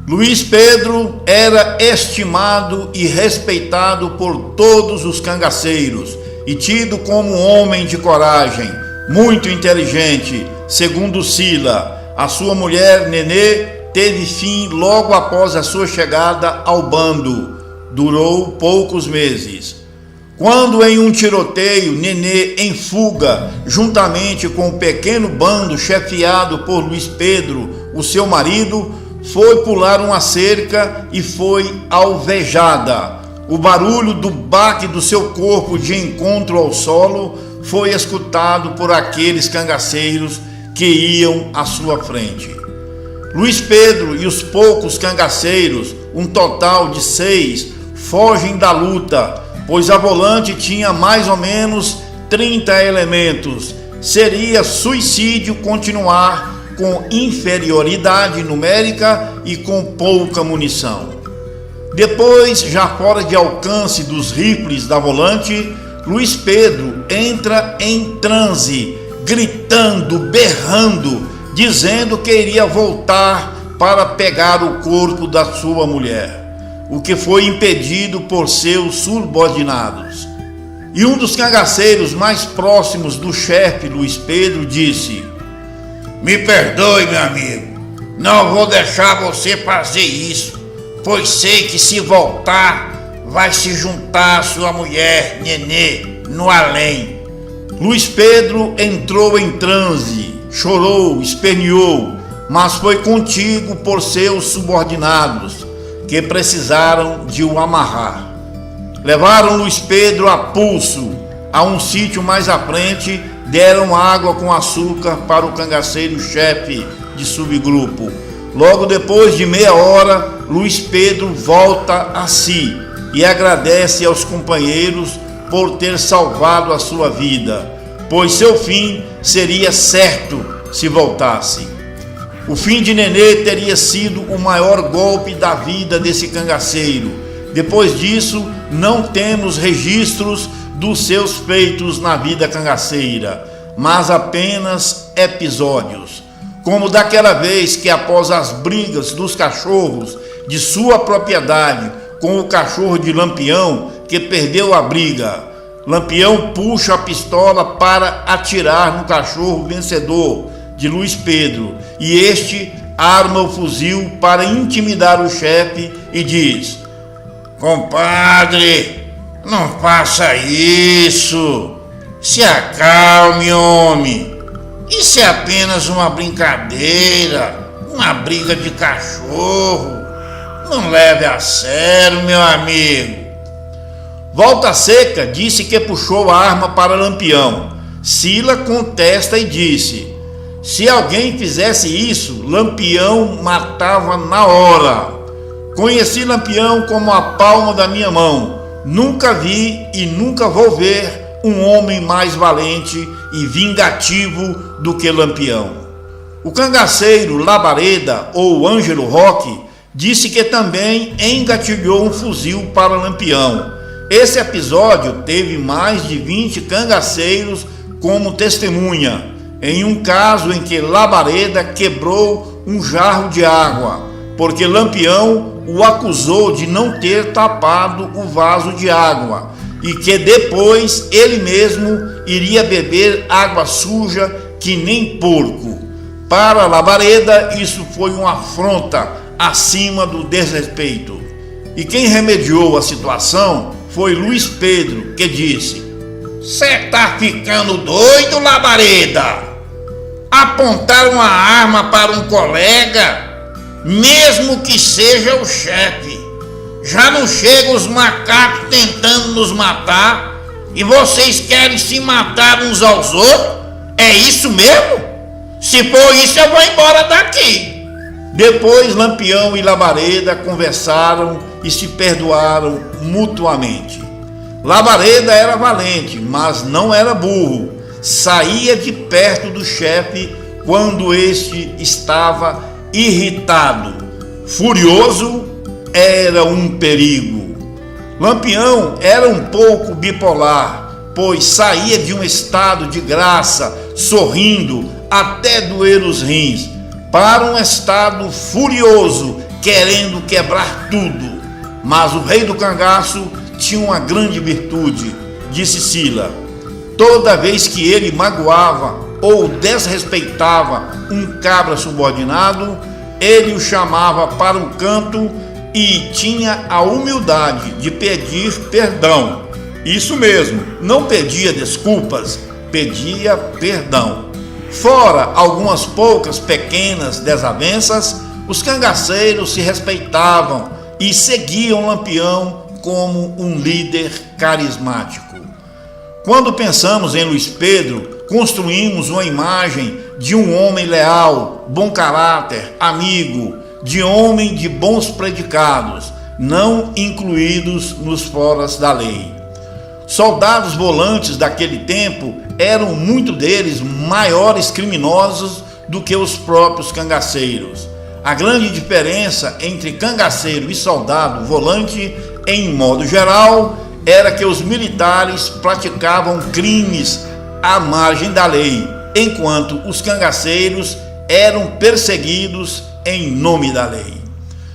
Luiz Pedro era estimado e respeitado por todos os cangaceiros e tido como um homem de coragem, muito inteligente. Segundo Sila, a sua mulher Nenê teve fim logo após a sua chegada ao bando. Durou poucos meses. Quando em um tiroteio, Nenê em fuga, juntamente com um pequeno bando chefiado por Luiz Pedro, o seu marido, foi pular uma cerca e foi alvejada. O barulho do baque do seu corpo de encontro ao solo foi escutado por aqueles cangaceiros que iam à sua frente. Luiz Pedro e os poucos cangaceiros, um total de 6, fogem da luta, pois a volante tinha mais ou menos 30 elementos. Seria suicídio continuar com inferioridade numérica e com pouca munição. Depois, já fora de alcance dos rifles da volante, Luiz Pedro entra em transe, gritando, berrando, dizendo que iria voltar para pegar o corpo da sua mulher, o que foi impedido por seus subordinados. E um dos cangaceiros mais próximos do chefe Luiz Pedro disse: "Me perdoe, meu amigo, não vou deixar você fazer isso, pois sei que se voltar, vai se juntar à sua mulher, Nenê, no além." Luiz Pedro entrou em transe, chorou, esperneou, mas foi contido por seus subordinados, que precisaram de o amarrar. Levaram Luiz Pedro a pulso a um sítio mais à frente, deram água com açúcar para o cangaceiro-chefe de subgrupo. Logo depois de meia hora, Luiz Pedro volta a si e agradece aos companheiros por ter salvado a sua vida, pois seu fim seria certo se voltasse. O fim de Nenê teria sido o maior golpe da vida desse cangaceiro. Depois disso, não temos registros dos seus feitos na vida cangaceira, mas apenas episódios, como daquela vez que, após as brigas dos cachorros de sua propriedade com o cachorro de Lampião, que perdeu a briga, Lampião puxa a pistola para atirar no cachorro vencedor de Luiz Pedro, e este arma o fuzil para intimidar o chefe e diz: "Compadre, não faça isso, se acalme, homem, isso é apenas uma brincadeira, uma briga de cachorro, não leve a sério, meu amigo." Volta Seca disse que puxou a arma para Lampião. Sila contesta e disse: "Se alguém fizesse isso, Lampião matava na hora. Conheci Lampião como a palma da minha mão. Nunca vi e nunca vou ver um homem mais valente e vingativo do que Lampião." O cangaceiro Labareda, ou Ângelo Roque, disse que também engatilhou um fuzil para Lampião. Esse episódio teve mais de 20 cangaceiros como testemunha, em um caso em que Labareda quebrou um jarro de água, porque Lampião o acusou de não ter tapado o vaso de água e que depois ele mesmo iria beber água suja que nem porco. Para Labareda, isso foi uma afronta acima do desrespeito. E quem remediou a situação foi Luiz Pedro, que disse: "Cê tá ficando doido, Labareda? Apontar uma arma para um colega, mesmo que seja o chefe. Já não chegam os macacos tentando nos matar e vocês querem se matar uns aos outros? É isso mesmo? Se for isso, eu vou embora daqui." Depois, Lampião e Labareda conversaram e se perdoaram mutuamente. Labareda era valente, mas não era burro. Saía de perto do chefe quando este estava irritado. Furioso, era um perigo. Lampião era um pouco bipolar, pois saía de um estado de graça, sorrindo até doer os rins, para um estado furioso querendo quebrar tudo. Mas o rei do cangaço tinha uma grande virtude, disse Sila. Toda vez que ele magoava ou desrespeitava um cabra subordinado, ele o chamava para um canto e tinha a humildade de pedir perdão. Isso mesmo, não pedia desculpas, pedia perdão. Fora algumas poucas pequenas desavenças, os cangaceiros se respeitavam e seguiam Lampião como um líder carismático. Quando pensamos em Luiz Pedro, construímos uma imagem de um homem leal, bom caráter, amigo, de homem de bons predicados, não incluídos nos foras da lei. Soldados volantes daquele tempo eram, muito deles, maiores criminosos do que os próprios cangaceiros. A grande diferença entre cangaceiro e soldado volante, em modo geral, era que os militares praticavam crimes à margem da lei, enquanto os cangaceiros eram perseguidos em nome da lei.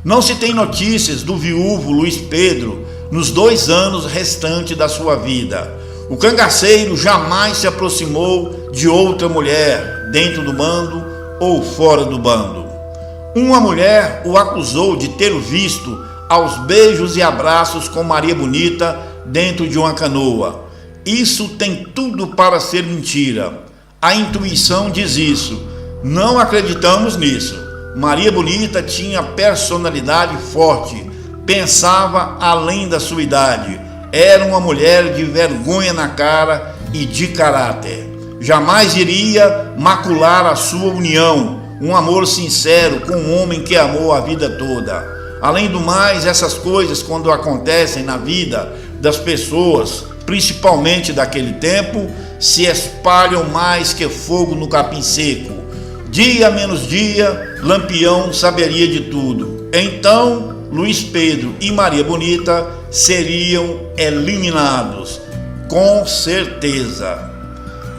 Não se tem notícias do viúvo Luiz Pedro nos 2 anos restantes da sua vida. O cangaceiro jamais se aproximou de outra mulher, dentro do bando ou fora do bando. Uma mulher o acusou de ter visto aos beijos e abraços com Maria Bonita dentro de uma canoa. Isso tem tudo para ser mentira. A intuição diz isso. Não acreditamos nisso. Maria Bonita tinha personalidade forte, pensava além da sua idade, era uma mulher de vergonha na cara e de caráter. Jamais iria macular a sua união, um amor sincero com um homem que amou a vida toda. Além do mais, essas coisas, quando acontecem na vida das pessoas, principalmente daquele tempo, se espalham mais que fogo no capim seco. Dia menos dia, Lampião saberia de tudo. Então, Luiz Pedro e Maria Bonita seriam eliminados, com certeza.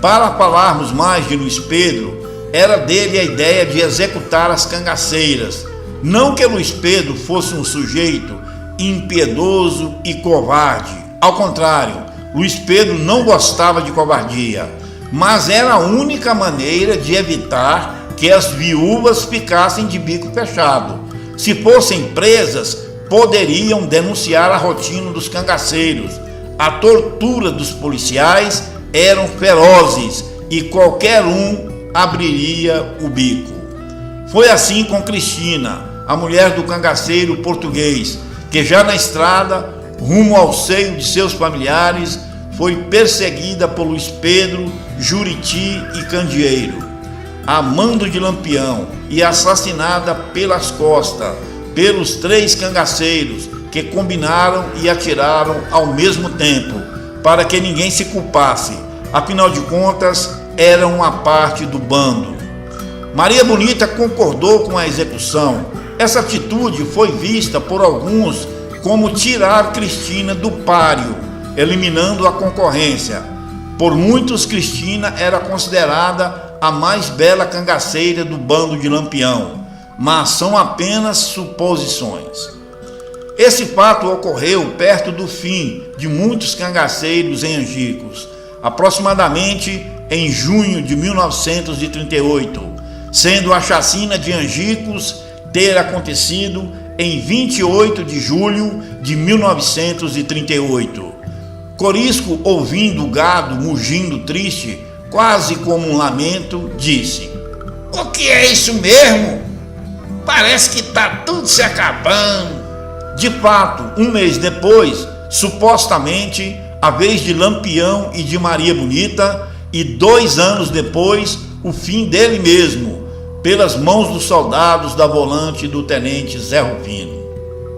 Para falarmos mais de Luiz Pedro, era dele a ideia de executar as cangaceiras. Não que Luiz Pedro fosse um sujeito impiedoso e covarde. Ao contrário, Luiz Pedro não gostava de covardia, mas era a única maneira de evitar que as viúvas ficassem de bico fechado. Se fossem presas, poderiam denunciar a rotina dos cangaceiros. A tortura dos policiais eram ferozes e qualquer um abriria o bico. Foi assim com Cristina, a mulher do cangaceiro português, que já na estrada, rumo ao seio de seus familiares, foi perseguida por Luiz Pedro, Juriti e Candeeiro, a mando de Lampião, e assassinada pelas costas pelos 3 cangaceiros que combinaram e atiraram ao mesmo tempo, para que ninguém se culpasse. Afinal de contas, eram uma parte do bando. Maria Bonita concordou com a execução. Essa atitude foi vista por alguns como tirar Cristina do páreo, eliminando a concorrência. Por muitos, Cristina era considerada a mais bela cangaceira do bando de Lampião, mas são apenas suposições. Esse fato ocorreu perto do fim de muitos cangaceiros em Angicos, aproximadamente em junho de 1938, sendo a chacina de Angicos ter acontecido em 28 de julho de 1938. Corisco, ouvindo o gado mugindo triste, quase como um lamento, disse: "O que é isso mesmo? Parece que está tudo se acabando." De fato, um mês depois, supostamente, a vez de Lampião e de Maria Bonita, e 2 anos depois, o fim dele mesmo, pelas mãos dos soldados da volante do tenente Zé Rufino.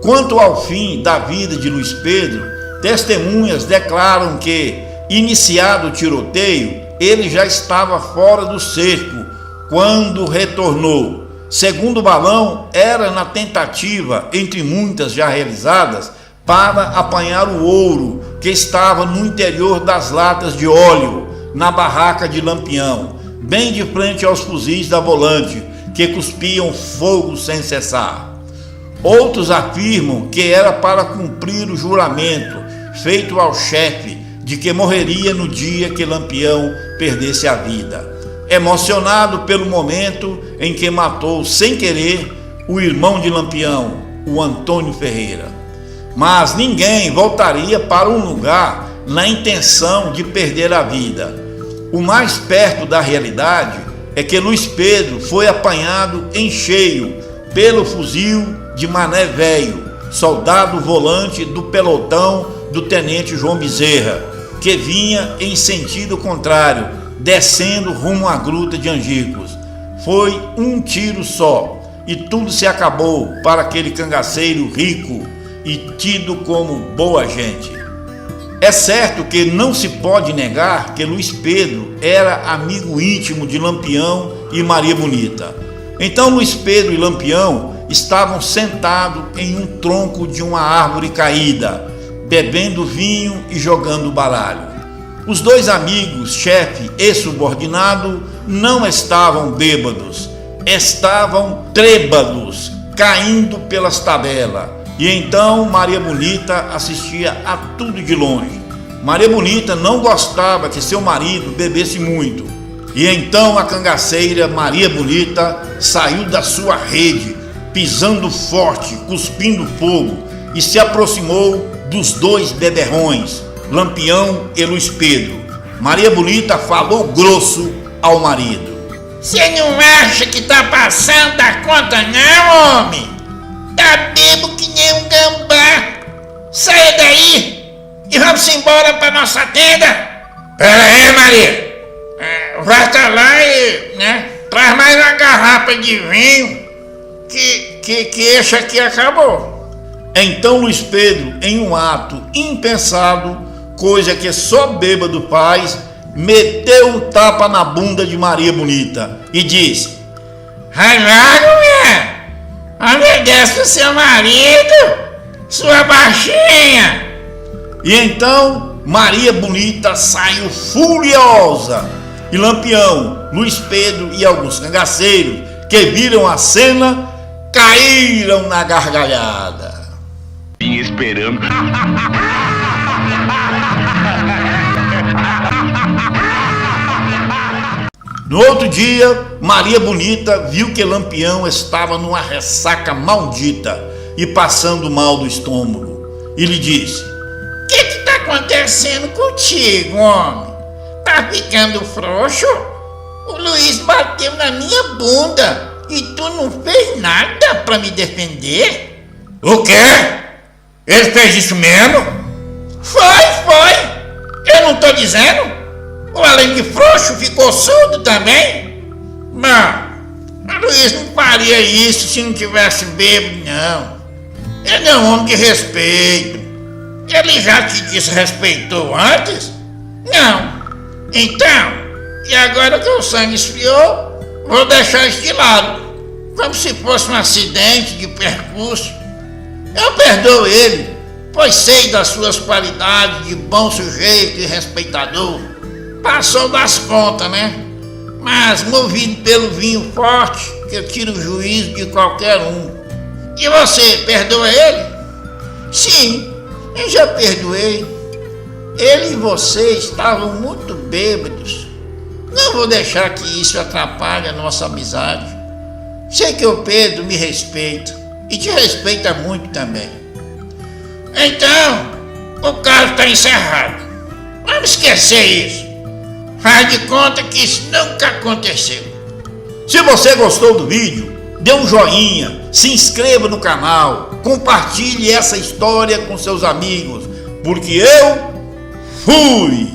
Quanto ao fim da vida de Luiz Pedro, testemunhas declaram que, iniciado o tiroteio, ele já estava fora do cerco quando retornou. Segundo o Balão, era na tentativa, entre muitas já realizadas, para apanhar o ouro que estava no interior das latas de óleo, na barraca de Lampião, bem de frente aos fuzis da volante, que cuspiam fogo sem cessar. Outros afirmam que era para cumprir o juramento feito ao chefe de que morreria no dia que Lampião perdesse a vida, emocionado pelo momento em que matou sem querer o irmão de Lampião, o Antônio Ferreira. Mas ninguém voltaria para um lugar na intenção de perder a vida. O mais perto da realidade é que Luiz Pedro foi apanhado em cheio pelo fuzil de Mané Velho, soldado volante do pelotão do tenente João Bezerra, que vinha em sentido contrário, descendo rumo à gruta de Angicos. Foi um tiro só e tudo se acabou para aquele cangaceiro rico e tido como boa gente. É certo que não se pode negar que Luiz Pedro era amigo íntimo de Lampião e Maria Bonita. Então Luiz Pedro e Lampião estavam sentados em um tronco de uma árvore caída, bebendo vinho e jogando baralho. Os dois amigos, chefe e subordinado, não estavam bêbados, estavam trêbados, caindo pelas tabelas. E então Maria Bonita assistia a tudo de longe. Maria Bonita não gostava que seu marido bebesse muito. E então a cangaceira Maria Bonita saiu da sua rede, pisando forte, cuspindo fogo, e se aproximou dos dois beberrões, Lampião e Luiz Pedro. Maria Bonita falou grosso ao marido: "Você não acha que tá passando da conta não, homem? Tá bebo que nem um gambá. Saia daí e vamos embora pra nossa tenda." "Pera aí, Maria. Vai até lá e, traz mais uma garrafa de vinho que esse aqui acabou." Então Luiz Pedro, em um ato impensado, coisa que só bêbado faz, meteu um tapa na bunda de Maria Bonita e disse: "Vai logo, mulher! Obedece o seu marido, sua baixinha!" E então Maria Bonita saiu furiosa, e Lampião, Luiz Pedro e alguns cangaceiros que viram a cena caíram na gargalhada. Vinha esperando. No outro dia, Maria Bonita viu que Lampião estava numa ressaca maldita e passando mal do estômago, e lhe disse: "O que tá acontecendo contigo, homem? Tá ficando frouxo? O Luiz bateu na minha bunda e tu não fez nada pra me defender?" O quê? Ele fez isso mesmo? Foi! Eu não tô dizendo? Ou além de frouxo, ficou surdo também? Não, o Luiz não faria isso se não tivesse bêbado, não. Ele é um homem de respeito. Ele já te desrespeitou antes? Não. Então, e agora que o sangue esfriou, vou deixar isso de lado, como se fosse um acidente de percurso. Eu perdoo ele, pois sei das suas qualidades de bom sujeito e respeitador. Passou das contas, né? Mas movido pelo vinho forte, que eu tiro o juízo de qualquer um. E você, perdoa ele? Sim, eu já perdoei. Ele e você estavam muito bêbados. Não vou deixar que isso atrapalhe a nossa amizade. Sei que o Pedro me respeita. E te respeita muito também. Então, o caso está encerrado. Vamos esquecer isso. Faz de conta que isso nunca aconteceu. Se você gostou do vídeo, dê um joinha, se inscreva no canal, compartilhe essa história com seus amigos, porque eu fui!